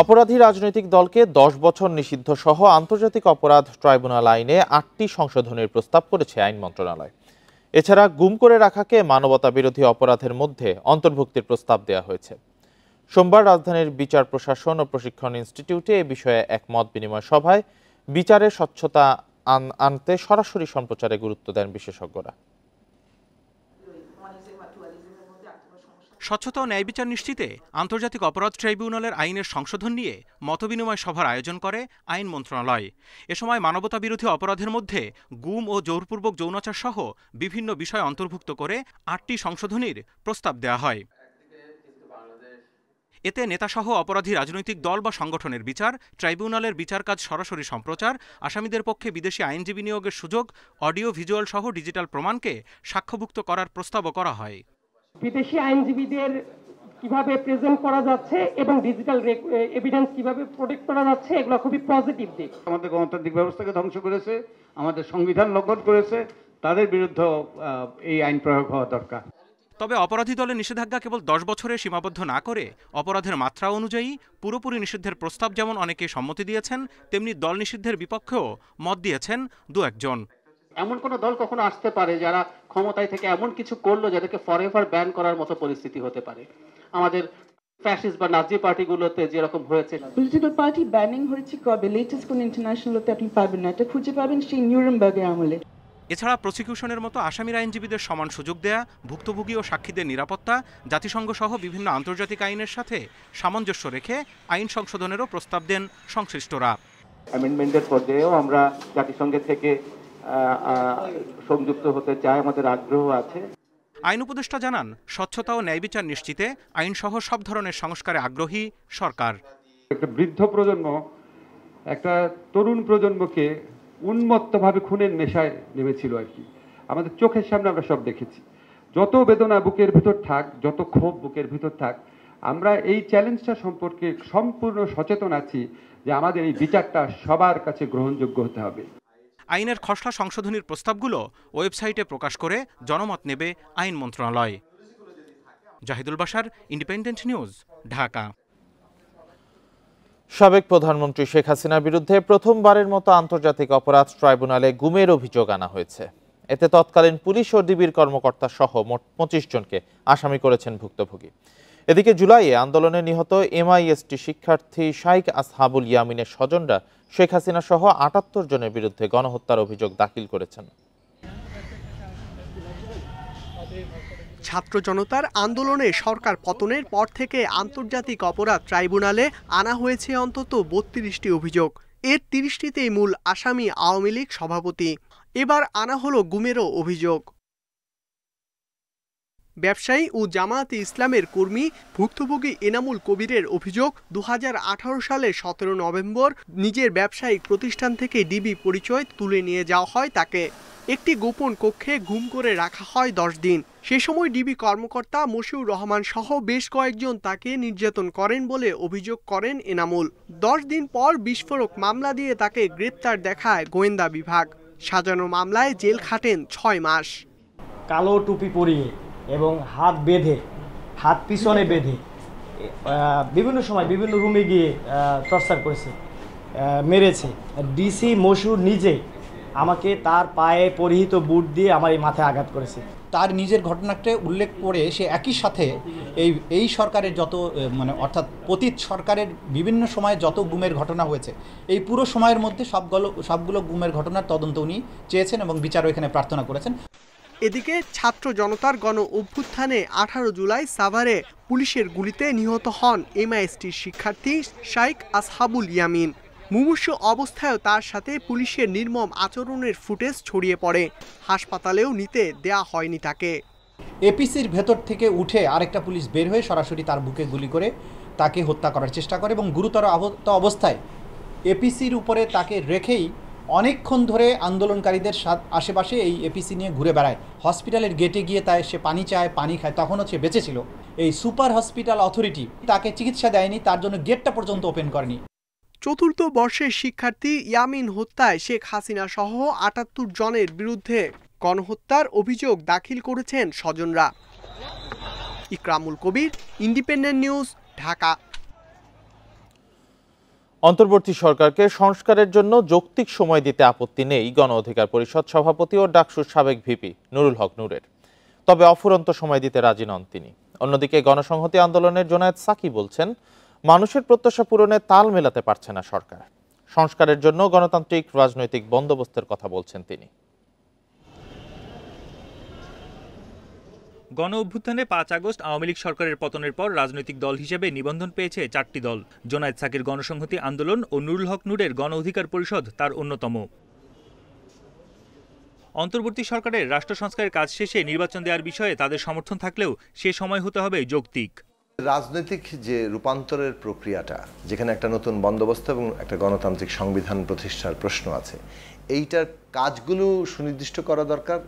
অপরাধী রাজনৈতিক দলকে 10 বছর নিষিদ্ধ সহ আন্তর্জাতিক অপরাধ ট্রাইব্যুনাল আইনে 8টি সংশোধনের প্রস্তাব করেছে আইন মন্ত্রণালয়। এছাড়া গুম করে রাখাকে মানবতা বিরোধী অপরাধের মধ্যে অন্তর্ভুক্তির প্রস্তাব দেওয়া হয়েছে। সোমবার রাজধানীর বিচার প্রশাসন ও প্রশিক্ষণ ইনস্টিটিউটে এ বিষয়ে এক মত বিনিময় সভায় বিচারের স্বচ্ছতা আনতে সরাসরি সম্প্রচারে গুরুত্ব দেন বিশেষজ্ঞরা। স্বচ্ছতা ও ন্যায় বিচার নিশ্চিতে আন্তর্জাতিক অপরাধ ট্রাইব্যুনালের আইনের সংশোধন নিয়ে মতবিনিময় সভার আয়োজন করে আইন মন্ত্রণালয়। এ সময় মানবতা বিরোধী অপরাধের মধ্যে গুম ও জোরপূর্বক যৌনাচার সহ বিভিন্ন বিষয় অন্তর্ভুক্ত করে 8টি সংশোধনীর প্রস্তাব দেওয়া হয়। এতে নেতাসহ অপরাধী রাজনৈতিক দল বা সংগঠনের বিচার, ট্রাইব্যুনালের বিচার কাজ সরাসরি সম্প্রচার, আসামিদের পক্ষে বিদেশি আইনজীবী নিয়োগের সুযোগ, অডিও ভিজুয়াল সহ ডিজিটাল প্রমাণকে সাক্ষ্যভুক্ত করার প্রস্তাবও করা হয়। বিদেশি আইনজীবীদের কিভাবে প্রেজেন্ট করা যাচ্ছে এবং ডিজিটাল এভিডেন্স কিভাবে প্রোটেক্ট করা যাচ্ছে, এগুলো খুবই পজিটিভ দিক। আমাদের গণতান্ত্রিক ব্যবস্থাকে ধ্বংস করেছে, আমাদের সংবিধান লঙ্ঘন করেছে, তাদের বিরুদ্ধে এই আইন প্রয়োগ হওয়া দরকার। তবে অপরাধী দলের নিষেধাজ্ঞা কেবল 10 বছরে সীমাবদ্ধ না করে অপরাধের মাত্রা অনুযায়ী পুরোপুরি নিষিদ্ধের প্রস্তাব যেমন অনেকে সম্মতি দিয়েছেন, তেমনি দল নিষিদ্ধের বিপক্ষেও মত দিয়েছেন দু একজন। এমন কোন দল কখনো আসতে পারে যারা ক্ষমতায় থেকে এমন কিছু করলো যাদেরকে ফরএভার ব্যান করার মতো পরিস্থিতি হতে পারে। আমাদের ফ্যাসিস্ট বা নাজি পার্টিগুলোতে যেরকম হয়েছে, পলিটিক্যাল পার্টি ব্যানিং হয়েছে কবে, লেটেস্ট কোন ইন্টারন্যাশনালতে আপনি পাবেন না, এটা খুঁজে পাবেন সেই নিউরেমবার্গের আমলে। এছাড়া প্রসিকিউশনের মতো আসামির আইনজীবীদের সমান সুযোগ দেয়া, ভুক্তভোগী ও সাক্ষীদের নিরাপত্তা, জাতিসংঘ সহ বিভিন্ন আন্তর্জাতিক আইনের সাথে সামঞ্জস্য রেখে আইন সংশোধনেরও প্রস্তাব দেন সংশ্লিষ্টরা। অ্যামেন্ডমেন্টের পর্যায়েও আমরা জাতিসংঘের থেকে সংযুক্ত হতে চাই, আমাদের আগ্রহ আছে। আইন উপদেষ্টা জানান, স্বচ্ছতা ও ন্যায় বিচার নিশ্চিতে আইন সহ সব ধরনের সংস্কারে আগ্রহী সরকার। একটা বৃদ্ধ প্রজন্ম একটা তরুণ প্রজন্মকে উন্মত্তভাবে খুনের নেশায় নেমেছিল আর কি। আমাদের চোখের সামনে আমরা সব দেখেছি। যত বেদনা বুকের ভিতর থাক, যত ক্ষোভ বুকের ভিতর থাক, আমরা এই চ্যালেঞ্জটা সম্পর্কে সম্পূর্ণ সচেতন আছি যে আমাদের এই বিচারটা সবার কাছে গ্রহণযোগ্য হতে হবে। আইনের খসড়া সংশোধনীর প্রস্তাবগুলো ওয়েবসাইটে প্রকাশ করে জনমত নেবে আইন মন্ত্রণালয়। Zahidul Bashar, Independent News, Dhaka. সাবেক প্রধানমন্ত্রী শেখ হাসিনার বিরুদ্ধে প্রথমবারের মতো আন্তর্জাতিক অপরাধ ট্রাইব্যুনালে গুমের অভিযোগ আনা হয়েছে। এতে তৎকালীন পুলিশ ও ডিবির কর্মকর্তা সহ মোট 25 জনকে আসামি করেছেন ভুক্তভোগী। এদিকে জুলাইয়ে আন্দোলনে নিহত এমআইএসটি শিক্ষার্থী শাইখ আসহাবুল ইয়ামিনের স্বজনরা শেখ হাসিনা সহ 78 জনের বিরুদ্ধে গণহত্যার অভিযোগ দাখিল করেছেন। ছাত্র জনতার আন্দোলনে সরকার পতনের পর থেকে আন্তর্জাতিক অপরাধ ট্রাইব্যুনালে আনা হয়েছে অন্তত 32টি অভিযোগ। এর 30টিতেই মূল আসামি আওয়ামী লীগ সভাপতি। এবার আনা হলো গুমেরও অভিযোগ। ব্যবসায়ী ও জামায়াতে ইসলামের কর্মী ভুক্তভোগী এনামুল কবিরের অভিযোগ, 2018 সালের 17 নভেম্বর নিজের ব্যবসায়িক প্রতিষ্ঠান থেকে ডিবি পরিচয় তুলে নিয়ে যাওয়া হয় তাকে। একটি গোপন কক্ষে গুম করে রাখা হয় 10 দিন। সে সময় ডিবি কর্মকর্তা মশিউর রহমান সহ বেশ কয়েকজন তাকে নির্যাতন করেন বলে অভিযোগ করেন এনামুল। 10 দিন পর বিস্ফোরক মামলা দিয়ে তাকে গ্রেপ্তার দেখায় গোয়েন্দা বিভাগ। সাজানো মামলায় জেল খাটেন 6 মাস। কালো টুপি পরিয়ে এবং হাত বেঁধে, হাত পিছনে বেঁধে বিভিন্ন সময় বিভিন্ন রুমে গিয়ে টর্চার করেছে, মেরেছে। ডিসি মশিউর নিজে আমাকে তার পায়ে পরিহিত বুট দিয়ে আমার এই মাথায় আঘাত করেছে। তার নিজের ঘটনাটা উল্লেখ করে সে একই সাথে এই সরকারের যত অর্থাৎ পতিত সরকারের বিভিন্ন সময়ে যত গুমের ঘটনা হয়েছে, এই পুরো সময়ের মধ্যে সবগুলো গুমের ঘটনার তদন্ত উনি চেয়েছেন এবং বিচারও এখানে প্রার্থনা করেছেন। এদিকে ছাত্র জনতার গণ অভ্যুত্থানে 18 জুলাই সাভারে পুলিশের গুলিতে নিহত হন এমআইএসটির শিক্ষার্থী শাইখ আসহাবুল ইয়ামিন। মুমূর্ষু অবস্থায়ও তার সাথে পুলিশের নির্মম আচরণের ফুটেজ ছড়িয়ে পড়ে। হাসপাতালেও নিতে দেয়া হয়নি তাকে। এপিসির ভেতর থেকে উঠে আরেকটা পুলিশ বের হয়ে সরাসরি তার বুকে গুলি করে তাকে হত্যা করার চেষ্টা করে এবং গুরুতর আহত অবস্থায় এপিসির উপরে তাকে রেখেই অনেকক্ষণ ধরে আন্দোলনকারীদের আশেপাশে এই এপিসি নিয়ে ঘুরে বেড়ায়। হসপিটালের গেটে গিয়ে সে পানি চায়, পানি খায়, তখনও সে বেঁচে ছিল। এই সুপার হসপিটাল অথরিটি তাকে চিকিৎসা দেয়নি, তার জন্য গেটটা পর্যন্ত ওপেন করেনি। চতুর্থ বর্ষের শিক্ষার্থী ইয়ামিন হত্যায় শেখ হাসিনা সহ 78 জনের বিরুদ্ধে গণহত্যার অভিযোগ দাখিল করেছেন স্বজনরা। ইকরামুল কবির, ইন্ডিপেন্ডেন্ট নিউজ, ঢাকা। অন্তর্বর্তী সরকারকে সংস্কারের জন্য যৌক্তিক সময় দিতে আপত্তি নেই গণ অধিকার পরিষদ সভাপতি ও ডাকসুর সাবেক ভিপি নুরুল হক নূরের। তবে অফুরন্ত সময় দিতে রাজি নন তিনি। অন্যদিকে গণসংহতি আন্দোলনের জোনায়েদ সাকি বলছেন, মানুষের প্রত্যাশা পূরণে তাল মেলাতে পারছে না সরকার। সংস্কারের জন্য গণতান্ত্রিক রাজনৈতিক বন্দোবস্তের কথা বলছেন তিনি। গণ অভ্যুত্থানে ৫ আগস্ট আওয়ামী লীগ সরকারের পতনের পর রাজনৈতিক দল হিসেবে নিবন্ধন পেয়েছে ৪টি দল। জোনায়েদ সাকির গণসংহতি আন্দোলন ও নুরুল হক নূরের গণ অধিকার পরিষদ তার অন্যতম। অন্তর্বর্তী সরকারের রাষ্ট্র সংস্কারের কাজ শেষে নির্বাচন দেওয়ার বিষয়ে তাদের সমর্থন থাকলেও সে সময় হতে হবে যৌক্তিক। রাজনৈতিক যে রূপান্তরের প্রক্রিয়াটা, যেখানে একটা নতুন বন্দোবস্ত এবং একটা গণতান্ত্রিক সংবিধান প্রতিষ্ঠার প্রশ্ন আছে, এইটার কাজগুলো সুনির্দিষ্ট করা দরকার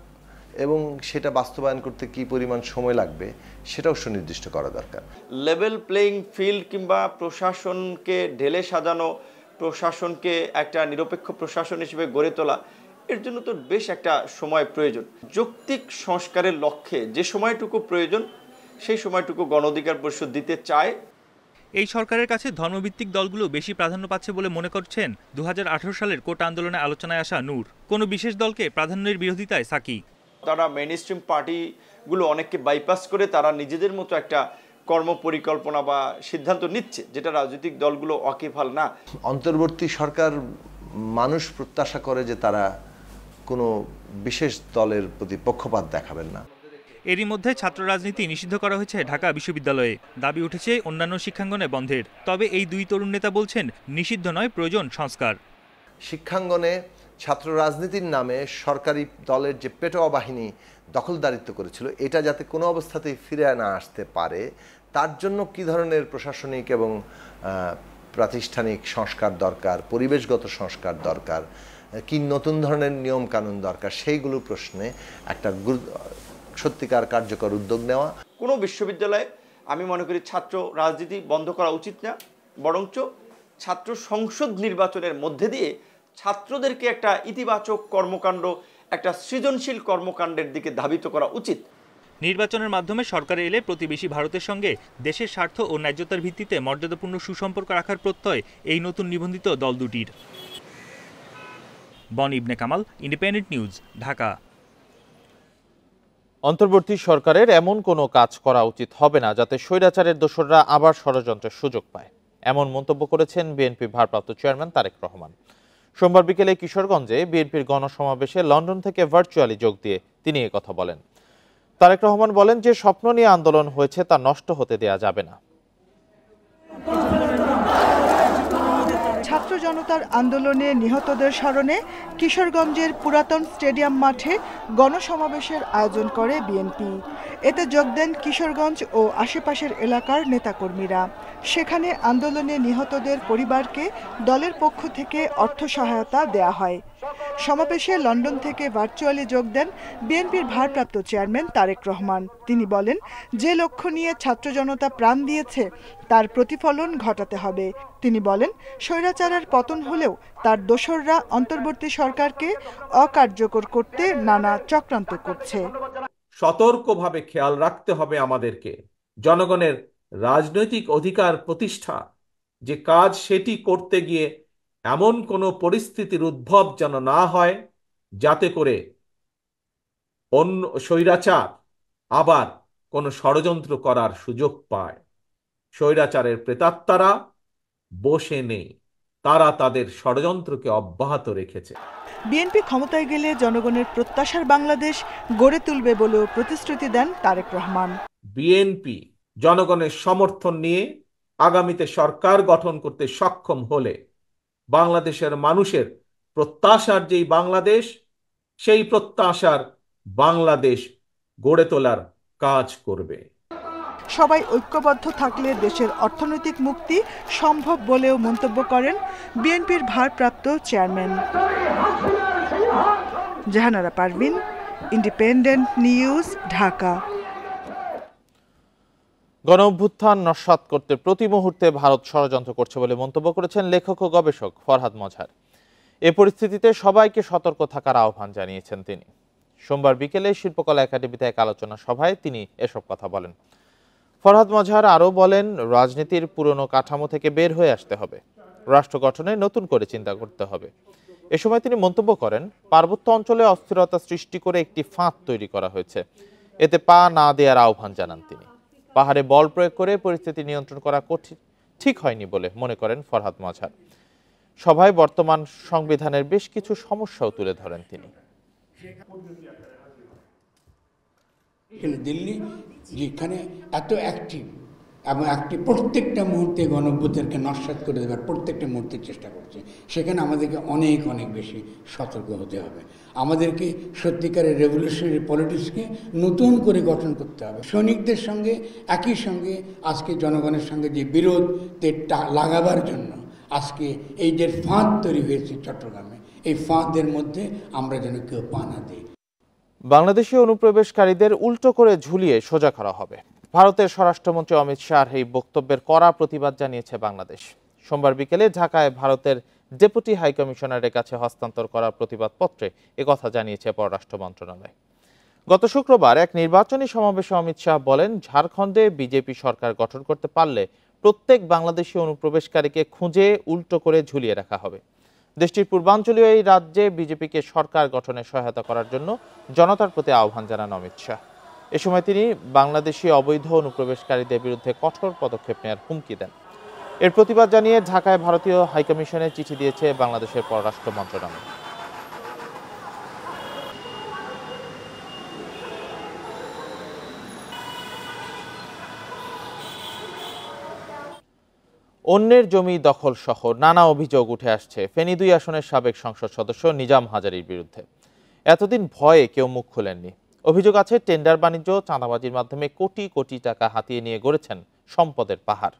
এবং সেটা বাস্তবায়ন করতে কি পরিমাণ সময় লাগবে সেটাও সুনির্দিষ্ট করা দরকার। লেভেল প্লেইং ফিল্ড কিংবা প্রশাসনকে ঢেলে সাজানো, প্রশাসনকে একটা নিরপেক্ষ প্রশাসন হিসেবে গড়ে তোলা, এর জন্য তো বেশ একটা সময় প্রয়োজন। যৌক্তিক সংস্কারের লক্ষ্যে যে সময়টুকু প্রয়োজন সেই সময়টুকু গণ অধিকার পরিষদ দিতে চায়। এই সরকারের কাছে ধর্মভিত্তিক দলগুলো বেশি প্রাধান্য পাচ্ছে বলে মনে করছেন ২০১৮ সালের কোটা আন্দোলনে আলোচনায় আসা নূর। কোনো বিশেষ দলকে প্রাধান্যের বিরোধিতায় সাকি। তারা মেইনস্ট্রিম পার্টিগুলো অনেককে বাইপাস করে তারা নিজেদের মতো একটা কর্ম পরিকল্পনা বা সিদ্ধান্ত নিচ্ছে, যেটা রাজনৈতিক দলগুলো ওয়াকিবহাল না। অন্তর্বর্তী সরকার মানুষ প্রত্যাশা করে যে তারা কোনো বিশেষ দলের প্রতি পক্ষপাত দেখাবেন না। এরই মধ্যে ছাত্র রাজনীতি নিষিদ্ধ করা হয়েছে ঢাকা বিশ্ববিদ্যালয়ে। দাবি উঠেছে অন্যান্য শিক্ষাঙ্গনে বন্ধের। তবে এই দুই তরুণ নেতা বলছেন, নিষিদ্ধ নয়, প্রয়োজন সংস্কার। শিক্ষাঙ্গনে ছাত্র রাজনীতির নামে সরকারি দলের যে পেটোয়া বাহিনী দখলদারিত্ব করেছিল, এটা যাতে কোনো অবস্থাতেই ফিরে না আসতে পারে, তার জন্য কী ধরনের প্রশাসনিক এবং প্রাতিষ্ঠানিক সংস্কার দরকার, পরিবেশগত সংস্কার দরকার, কি নতুন ধরনের নিয়ম কানুন দরকার, সেইগুলো প্রশ্নে একটা সত্যিকার কার্যকর উদ্যোগ নেওয়া। কোনো বিশ্ববিদ্যালয়ে আমি মনে করি ছাত্র রাজনীতি বন্ধ করা উচিত না, বরঞ্চ ছাত্র সংসদ নির্বাচনের মধ্যে দিয়ে ছাত্রদেরকে একটা ইতিবাচক কর্মকাণ্ড, একটা সৃজনশীল কর্মকাণ্ডের দিকে ধাবিত করা উচিত। নির্বাচনের মাধ্যমে সরকারে এলে প্রতিবেশী ভারতের সঙ্গে দেশের স্বার্থ ও ন্যায্যতার ভিত্তিতে মর্যাদাপূর্ণ সুসম্পর্ক রাখার প্রত্যয় এই নতুন নিবন্ধিত দল দুটির। বন ইবনে কামাল, ইন্ডিপেন্ডেন্ট নিউজ, ঢাকা। অন্তর্বর্তী সরকারের এমন কোনো কাজ করা উচিত হবে না যাতে স্বৈরাচারের দোসররা আবার ষড়যন্ত্রের সুযোগ পায়, এমন মন্তব্য করেছেন বিএনপি ভারপ্রাপ্ত চেয়ারম্যান তারেক রহমান। সোমবার বিকেলে কিশোরগঞ্জে বিএনপির গণসমাবেশে লন্ডন থেকে ভার্চুয়ালি যোগ দিয়ে তিনি একথা বলেন। তারেক রহমান বলেন, যে স্বপ্ন নিয়ে আন্দোলন হয়েছে তা নষ্ট হতে দেয়া যাবে না। ছাত্র জনতার আন্দোলনে নিহতদের স্মরণে কিশোরগঞ্জের পুরাতন স্টেডিয়াম মাঠে গণসমাবেশের আয়োজন করে বিএনপি। এতে যোগ দেন কিশোরগঞ্জ ও আশেপাশের এলাকার নেতাকর্মীরা। সেখানে আন্দোলনে নিহতদের পরিবারকে দলের পক্ষ থেকে অর্থ সহায়তা দেয়া হয়। সমাবেশে লন্ডন থেকে ভার্চুয়ালি যোগ দেন বিএনপির ভারপ্রাপ্ত চেয়ারম্যান তারেক রহমান। তিনি বলেন, যে লক্ষ্য নিয়ে ছাত্র জনতা প্রাণ দিয়েছে তার প্রতিফলন ঘটাতে হবে। তিনি বলেন, স্বৈরাচারের পতন হলেও তার দোসররা অন্তর্বর্তী সরকারকে অকার্যকর করতে নানা চক্রান্ত করছে। সতর্কভাবে খেয়াল রাখতে হবে আমাদেরকে, জনগণের রাজনৈতিক অধিকার প্রতিষ্ঠা যে কাজ, সেটি করতে গিয়ে এমন কোনো পরিস্থিতির উদ্ভব যেন না হয় যাতে করে অন্য স্বৈরাচার আবার কোনো ষড়যন্ত্র করার সুযোগ পায়। স্বৈরাচারের প্রেতাত্মারা বসে নেই, তারা তাদের ষড়যন্ত্রকে অব্যাহত রেখেছে। বিএনপি ক্ষমতায় গেলে জনগণের প্রত্যাশার বাংলাদেশ গড়ে তুলবে বলেও প্রতিশ্রুতি দেন তারেক রহমান। বিএনপি জনগণের সমর্থন নিয়ে আগামীতে সরকার গঠন করতে সক্ষম হলে বাংলাদেশের মানুষের প্রত্যাশার যেই বাংলাদেশ, সেই প্রত্যাশার বাংলাদেশ গড়ে তোলার কাজ করবে। সবাই ঐক্যবদ্ধ থাকলে দেশের অর্থনৈতিক মুক্তি সম্ভব বলেও মন্তব্য করেন বিএনপির ভারপ্রাপ্ত chairman. Jahanara Parvin, Independent News, Dhaka. গণঅভ্যুত্থান নস্যাৎ করতে প্রতি মুহূর্তে ভারত ষড়যন্ত্র করছে বলে মন্তব্য করেছেন লেখক ও গবেষক ফরহাদ মজহার। এ পরিস্থিতিতে সবাইকে সতর্ক থাকার আহ্বান জানিয়েছেন তিনি। সোমবার বিকেলে শিল্পকলা একাডেমিতে এক আলোচনা সভায় তিনি এসব কথা বলেন। ফরহাদ মজহার আরও বলেন, রাজনীতির পুরনো কাঠামো থেকে বের হয়ে আসতে হবে। রাষ্ট্র গঠনে নতুন করে চিন্তা করতে হবে। এ সময় তিনি মন্তব্য করেন, পার্বত্য অঞ্চলে অস্থিরতা সৃষ্টি করে একটি ফাঁদ তৈরি করা হয়েছে, এতে পা না দেওয়ার আহ্বান জানান তিনি। পাহাড়ে বল প্রয়োগ করে পরিস্থিতি নিয়ন্ত্রণ করা ঠিক হয়নি বলে মনে করেন ফরহাদ মাজহার। সভায় বর্তমান সংবিধানের বেশ কিছু সমস্যাও তুলে ধরেন তিনি। দিল্লি যেখানে এত অ্যাক্টিভ এবং প্রত্যেকটা মুহূর্তে গণঅভ্যুত্থানকে নস্যাৎ করে দেওয়ার প্রত্যেকটা মুহূর্তে চেষ্টা করছে, সেখানে আমাদেরকে অনেক অনেক বেশি সতর্ক হতে হবে। আমাদেরকে সত্যিকারের রেভলিউশনারি পলিটিক্সকে নতুন করে গঠন করতে হবে। সৈনিকদের সঙ্গে একই সঙ্গে আজকে জনগণের সঙ্গে যে বিরোধ লাগাবার জন্য আজকে এই যে ফাঁদ তৈরি হয়েছে চট্টগ্রামে, এই ফাঁদের মধ্যে আমরা যেন কেউ পা না দিই। বাংলাদেশি অনুপ্রবেশকারীদের উল্টো করে ঝুলিয়ে সোজা করা হবে। ভারতের স্বরাষ্ট্রমন্ত্রী অমিত শাহর এই বক্তব্যের কড়া প্রতিবাদ জানিয়েছে বাংলাদেশ। সোমবার বিকেলে ঢাকায় ভারতের ডেপুটি হাইকমিশনারের কাছে হস্তান্তর করা প্রতিবাদপত্রে একথা জানিয়েছে পররাষ্ট্র মন্ত্রণালয়। গত শুক্রবার এক নির্বাচনী সমাবেশে অমিত শাহ বলেন, ঝাড়খণ্ডে বিজেপি সরকার গঠন করতে পারলে প্রত্যেক বাংলাদেশি অনুপ্রবেশকারীকে খুঁজে উল্টো করে ঝুলিয়ে রাখা হবে। দেশটির পূর্বাঞ্চলীয় এই রাজ্যে বিজেপিকে সরকার গঠনে সহায়তা করার জন্য জনতার প্রতি আহ্বান জানান অমিত শাহ। এ সময় তিনি বাংলাদেশি অবৈধ অনুপ্রবেশকারীদের বিরুদ্ধে কঠোর পদক্ষেপ নেওয়ার হুমকি দেন। এর প্রতিবাদ জানিয়ে ঢাকায় ভারতীয় হাইকমিশনে চিঠি দিয়েছে বাংলাদেশের পররাষ্ট্র মন্ত্রণালয়। অন্যের জমি দখল সহ নানা অভিযোগ উঠে আসছে ফেনী 2 আসনের সাবেক সংসদ সদস্য নিজাম হাজারীর বিরুদ্ধে। এতদিন ভয়ে কেউ মুখ খোলেননি। অভিযোগ আছে, টেন্ডার বাণিজ্য, চাঁদাবাজির মাধ্যমে কোটি কোটি টাকা হাতিয়ে নিয়ে গড়েছেন সম্পদের পাহাড়।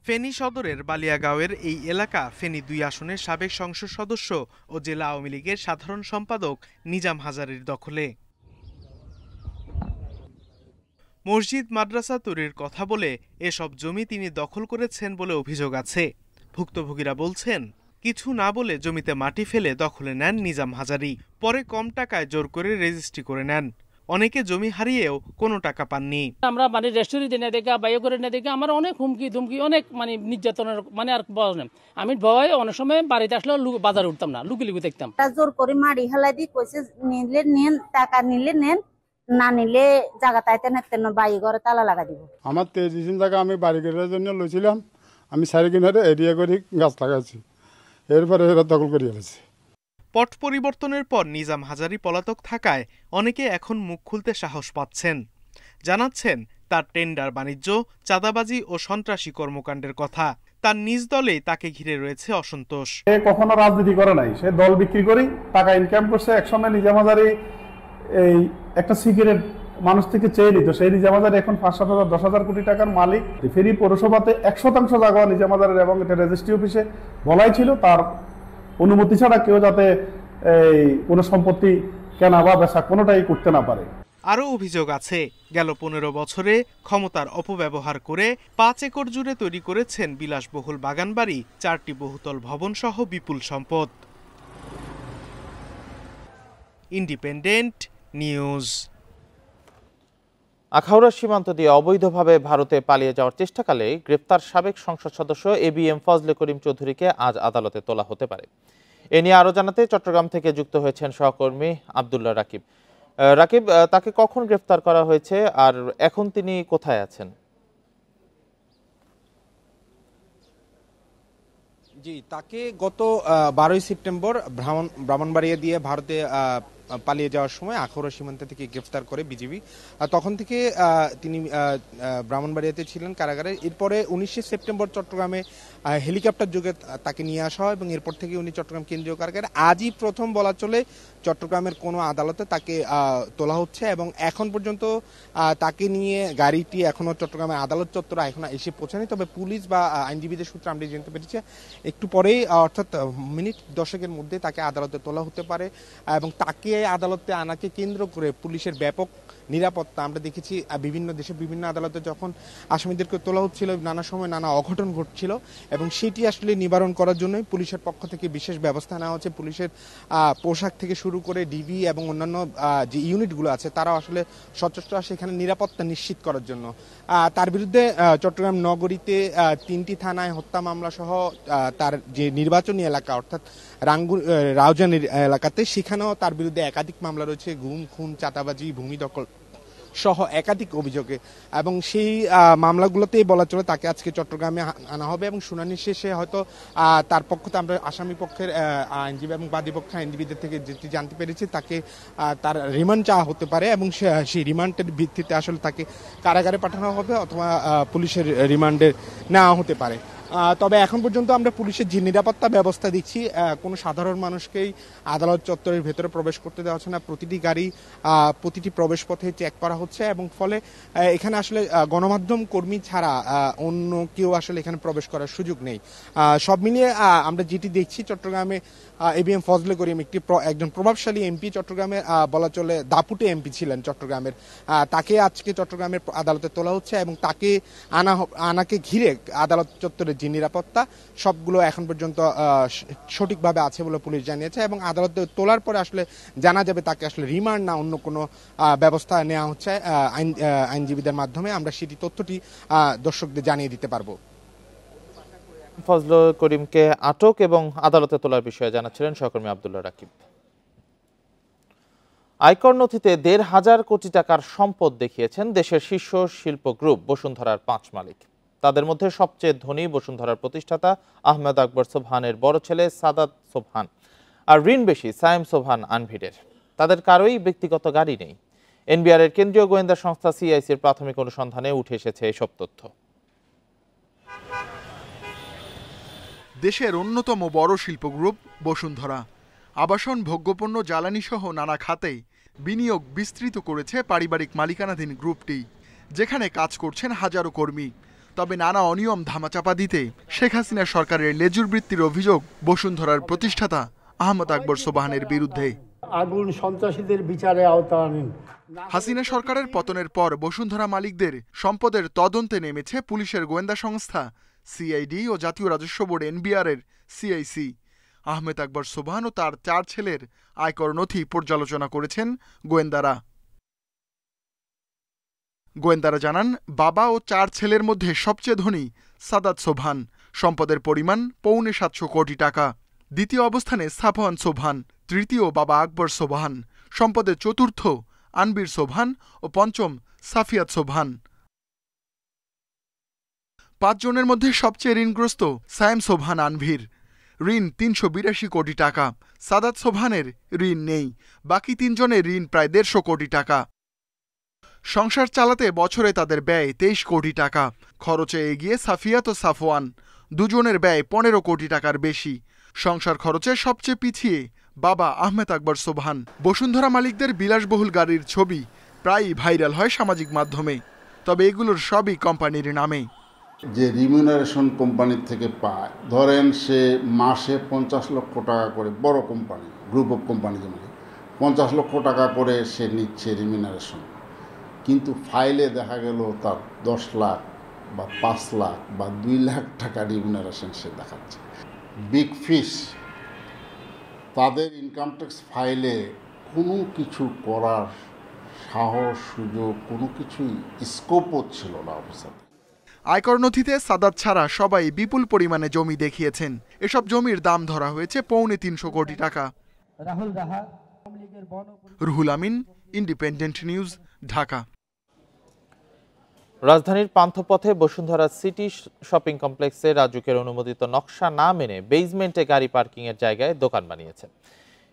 ফেনী সদরের বালিয়াগাঁওয়ের এই এলাকা ফেনী 2 আসনের সাবেক সংসদ সদস্য ও জেলা আওয়ামী লীগের সাধারণ সম্পাদক নিজাম হাজারীর দখলে। মসজিদ মাদ্রাসা তৈরির কথা বলে এসব জমি তিনি দখল করেছেন বলে অভিযোগ আছে। ভুক্তভোগীরা বলছেন, কিছু না বলে জমিতে মাটি ফেলে দখলে নেন নিজাম হাজারী, পরে কম টাকায় জোর করে রেজিস্ট্রি করে নেন। অনেকে জমি হারিয়েও কোনো টাকা পাননি। আমরা রেস্টুরেন্টে না দেখা বাইরে করে না দেখে আমার অনেক হুমকি ধুমকি, অনেক নির্যাতনের আর বলা নেই। আমি ভয় অনেক সময় বাড়িতে আসলে বাজারে উঠতাম না, লুকি লুকি দেখতাম। জোর করে মারি হেলাই দিয়ে কইছে, নিলে নেন, টাকা নিলে নেন, না নিলে জায়গা তাইতে নেতেন বাড়ি ঘরে তালা লাগা দিব। আমার 23 জায়গা আমি বাড়ি করার জন্য লইছিলাম, আমি 4 কিনারে এরিয়া করে গাছ লাগাইছি, এরপরে এরা দখল করে ফেলেছে। পট পরিবর্তনের পর নিজাম হাজারী পলাতক থাকায় অনেকে এখন মুখ খুলতে সাহস পাচ্ছেন। জানাচ্ছেন তার টেন্ডার বাণিজ্য, চাঁদাবাজি ও সন্ত্রাসী কর্মকাণ্ডের কথা। তার নিজ দলেই তাকে ঘিরে রয়েছে অসন্তোষ। সে কখনো রাজনীতি করে নাই, সে দল বিক্রি করে টাকা ইনকাম করছে। একসময় নিজাম হাজারী এই একটা সিগারেট মানুষ থেকে চেয়ে নিত, সেই নিজাম হাজারী এখন 5-7 10,000 কোটি টাকার মালিক। ফেনী পৌরসভাতে 100% জায়গা নিজাম হাজারীর এবং এটা রেজিস্ট্রি অফিসে বলাই ছিল তার অনুমতি ছাড়া কেউ যাতে এই কোনো সম্পত্তি কেনা বা বেচা কোনোটাই করতে না পারে। আরও অভিযোগ আছে, গেল 15 বছরে ক্ষমতার অপব্যবহার করে 5 একর জুড়ে তৈরি করেছেন বিলাসবহুল বাগানবাড়ি, 4টি বহুতল ভবন সহ বিপুল সম্পদ। Independent news. আখাউড়া সীমান্ত দিয়ে অবৈধভাবে ভারতে পালিয়ে যাওয়ার চেষ্টাকালে গ্রেপ্তার সাবেক সংসদ সদস্য ABM ফজলে করিম চৌধুরীকে আজ আদালতে তোলা হতে পারে। এ নিয়ে আরো জানাতে চট্টগ্রাম থেকে যুক্ত হয়েছেন সহকর্মী আব্দুল্লাহ রাকিব। রাকিব, তাকে কখন গ্রেফতার করা হয়েছে আর এখন তিনি কোথায় আছেন? জি, তাকে গত 12 সেপ্টেম্বর ব্রাহ্মণবাড়িয়া দিয়ে ভারতে পালিয়ে যাওয়ার সময় আখাউড়া সীমান্ত থেকে গ্রেফতার করে বিজিবি। তখন থেকে তিনি ব্রাহ্মণবাড়িয়াতে ছিলেন কারাগারে। এরপরে 19 সেপ্টেম্বর চট্টগ্রামে হেলিকপ্টার যোগে তাকে নিয়ে আসা হয় এবং এরপর থেকে উনি চট্টগ্রাম কেন্দ্রীয় কারাগারে। আজই প্রথম বলা চলে চট্টগ্রামের কোনো আদালতে তাকে তোলা হচ্ছে এবং এখন পর্যন্ত তাকে নিয়ে গাড়িটি এখনো চট্টগ্রামের আদালত চত্বরে এখন এসে পৌঁছায়নি। তবে পুলিশ বা আইনজীবীদের সূত্রে আমরা জানতে পেরেছি একটু পরেই অর্থাৎ মিনিট 10 মধ্যে তাকে আদালতে তোলা হতে পারে এবং তাকে সিবিআই আদালতে আনাকে কেন্দ্র করে পুলিশের ব্যাপক নিরাপত্তা আমরা দেখেছি বিভিন্ন দেশে বিভিন্ন আদালতে যখন আসামিদেরকে তোলা হচ্ছিল নানা সময় নানা অঘটন ঘটছিল এবং সেটি আসলে নিবারণ করার জন্যই পুলিশের পক্ষ থেকে বিশেষ ব্যবস্থা নেওয়া হচ্ছে। পুলিশের পোশাক থেকে শুরু করে ডিবি এবং অন্যান্য যে ইউনিটগুলো আছে তারাও আসলে সচেষ্ট আসে এখানে নিরাপত্তা নিশ্চিত করার জন্য। তার বিরুদ্ধে চট্টগ্রাম নগরীতে 3টি থানায় হত্যা মামলা সহ তার যে নির্বাচনী এলাকা অর্থাৎ রাউজান এলাকাতে সেখানেও তার বিরুদ্ধে একাধিক মামলা রয়েছে, গুম, খুন, চাঁদাবাজি, ভূমি দখল সহ একাধিক অভিযোগে, এবং সেই মামলাগুলোতেই বলা চলে তাকে আজকে চট্টগ্রামে আনা হবে এবং শুনানি শেষে হয়তো তার পক্ষতে আমরা আসামি পক্ষের আইনজীবী এবং বাদী পক্ষের আইনজীবীদের থেকে যেটি জানতে পেরেছি তাকে তার রিমান্ড চাওয়া হতে পারে এবং সেই রিমান্ডের ভিত্তিতে আসলে তাকে কারাগারে পাঠানো হবে অথবা পুলিশের রিমান্ডে নেওয়া হতে পারে। তবে এখন পর্যন্ত আমরা পুলিশের যে নিরাপত্তা ব্যবস্থা দিচ্ছি কোনো সাধারণ মানুষকেই আদালত চত্বরের ভেতরে প্রবেশ করতে দেওয়া হচ্ছে না। প্রতিটি গাড়ি প্রতিটি প্রবেশ পথে চেক করা হচ্ছে এবং ফলে এখানে আসলে গণমাধ্যম কর্মী ছাড়া অন্য কেউ আসলে এখানে প্রবেশ করার সুযোগ নেই। সব মিলিয়ে আমরা যেটি দেখছি চট্টগ্রামে ABM ফজলে করিম একজন প্রভাবশালী এমপি, চট্টগ্রামে বলা চলে দাপুটে এমপি ছিলেন চট্টগ্রামের, তাকে আজকে চট্টগ্রামের আদালতে তোলা হচ্ছে এবং তাকে আনাকে ঘিরে আদালত চত্বরের যে নিরাপত্তা সবগুলো এখন পর্যন্ত সঠিকভাবে আছে বলে পুলিশ জানিয়েছে এবং আদালতে তোলার পরে আসলে জানা যাবে তাকে আসলে রিমান্ড না অন্য কোনো ব্যবস্থা নেওয়া হচ্ছে আইনজীবীদের মাধ্যমে। আমরা সেটি তথ্যটি দর্শকদের জানিয়ে দিতে পারবো। ফজল করিমকে আটক এবং আদালতে তোলার বিষয়ে জানাচ্ছিলেন সহকর্মী আব্দুল্লাহ রাকিব। আয়কর নথিতে ১৫০০ কোটি টাকার সম্পদ দেখিয়েছেন দেশের শীর্ষ শিল্প গ্রুপ বসুন্ধরার ৫ মালিক। তাদের মধ্যে সবচেয়ে ধনী বসুন্ধরার প্রতিষ্ঠাতা আহমেদ আকবর সোবহানের বড় ছেলে সাদাত সোবহান, আর ঋণ বেশি সায়েম সোবহান আনভিরের। তাদের কারোই ব্যক্তিগত গাড়ি নেই। এনবিআর এর কেন্দ্রীয় গোয়েন্দা সংস্থা সিআইসির প্রাথমিক অনুসন্ধানে উঠে এসেছে এসব তথ্য। দেশের অন্যতম বড় শিল্প গ্রুপ বসুন্ধরা আবাসন, ভোগ্যপণ্য, জ্বালানি সহ নানা খাতে বিনিয়োগ বিস্তৃত করেছে পারিবারিক মালিকানাধীন গ্রুপটি, যেখানে কাজ করছেন হাজারো কর্মী। তবে নানা অনিয়ম ধামাচাপা দিতে শেখ হাসিনা সরকারের লেজুর বৃত্তির অভিযোগ বসুন্ধরার প্রতিষ্ঠাতা আহমদ আকবর সোবহানের বিরুদ্ধে। আগুন সন্ত্রাসীদের বিচারে আওতায় আনেন। হাসিনা সরকারের পতনের পর বসুন্ধরা মালিকদের সম্পদের তদন্তে নেমেছে পুলিশের গোয়েন্দা সংস্থা সিআইডি ও জাতীয় রাজস্ব বোর্ড এনবিআর এর সিআইসি। আহমেদ আকবর সোবহান ও তার 4 ছেলের আয়কর নথি পর্যালোচনা করেছেন গোয়েন্দারা। গোয়েন্দারা জানান, বাবা ও 4 ছেলের মধ্যে সবচেয়ে ধনী সাদাত সোবহান, সম্পদের পরিমাণ 7.25 কোটি টাকা। দ্বিতীয় অবস্থানে সাফওয়ান সোবহান, তৃতীয় বাবা আকবর সোবহান, সম্পদের চতুর্থ আনবির সোবহান ও পঞ্চম সাফিয়াত সোবহান। 5 জনের মধ্যে সবচেয়ে ঋণগ্রস্ত সায়েম সোবহান আনভির, ঋণ 382 কোটি টাকা। সাদাত সোবহানের ঋণ নেই, বাকি 3 জনের ঋণ প্রায় 150 কোটি টাকা। সংসার চালাতে বছরে তাদের ব্যয় 23 কোটি টাকা। খরচে এগিয়ে সাফিয়াত ও সাফওয়ান, দুজনের ব্যয় 15 কোটি টাকার বেশি। সংসার খরচে সবচেয়ে পিছিয়ে বাবা আহমেদ আকবর সোবহান। বসুন্ধরা মালিকদের বিলাসবহুল গাড়ির ছবি প্রায়ই ভাইরাল হয় সামাজিক মাধ্যমে, তবে এগুলোর সবই কোম্পানির নামে। যে রিমিউনারেশন কোম্পানির থেকে পায়, ধরেন সে মাসে 50 লক্ষ টাকা করে, বড় কোম্পানি, গ্রুপ অফ কোম্পানি যেমন 50 লক্ষ টাকা করে সে নিচ্ছে রিমিউনারেশন, কিন্তু ফাইলে দেখা গেল তার 10 লাখ বা 5 লাখ বা 2 লাখ টাকা রিমিউনারেশন সে দেখাচ্ছে। বিগ ফিশ তাদের ইনকাম ট্যাক্স ফাইলে কোনো কিছু করার সাহস, সুযোগ, কোনো কিছুই স্কোপও ছিল না অবস্থাতে। আয়কর নথিতে সাদাত ছাড়া সবাই বিপুল পরিমাণে জমি দেখিয়েছেন। এসব জমির দাম ধরা হয়েছে 350 কোটি টাকা। Ruhul Amin, independent News, Dhaka. রাজধানীর পান্থপথে বসুন্ধরা সিটি শপিং কমপ্লেক্সে রাজুকের অনুমোদিত নকশা না মেনে বেসমেন্টে গাড়ি পার্কিং এর জায়গায় দোকান বানিয়েছে।